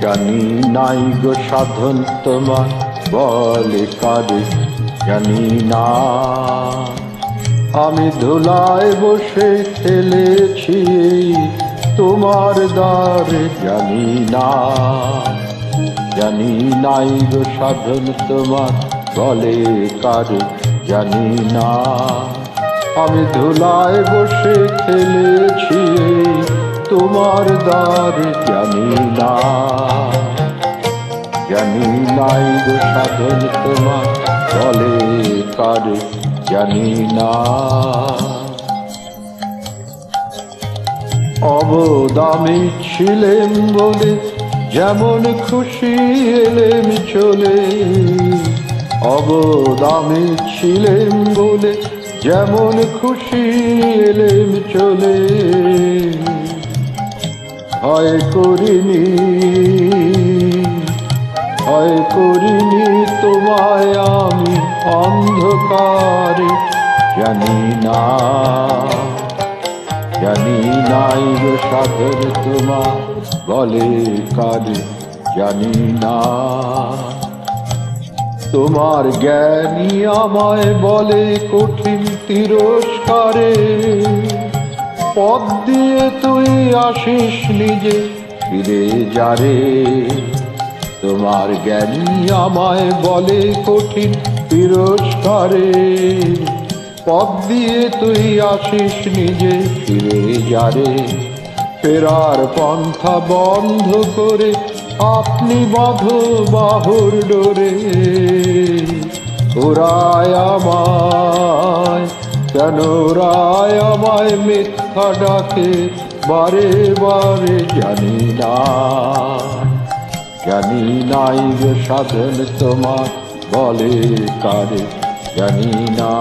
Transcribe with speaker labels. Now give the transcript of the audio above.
Speaker 1: জানি নাই গো সাধন তোমার বলে কারে জানি না। আমি ধুলায় বসে খেলেছি তোমার দ্বারে জানি না। জানি নাই গো সাধন তোমার বলে কারে জানি না। আমি ধুলায় বসে খেলেছি তোমার দ্বারে জানি না। জানি নাই গো সাধন তোমার বলে কারে জানি না। অবদামি ছিলেন বলে যেমন খুশি এলেম চলে। অবদামি ছিলেন বলে যেমন খুশি এলেম চলে। ভয় করিনি ভয় করিনি তোমায় আমি অন্ধকারে জানি না। জানি নাই গো সাধন তোমার বলে কারে জানি না। তোমার জ্ঞানী আমায় বলে কঠিন তিরস্কারে। পথ দিয়ে তুই আসিস নিজে ফিরে যারে। তোমার জ্ঞানী আমায় বলে কঠিন তিরস্কারে। পথ দিয়ে তুই আসিস নিজে ফিরে যারে। ফেরার পন্থা বন্ধ করে আপনি বাঁধো বাহুর ডোরে। ওরায় আমায় কেন ওরায় আমায় মিথ্যা ডাকে বারে বারে জানি না। জানি নাই গো সাধন তোমার বলে কারে জানি না।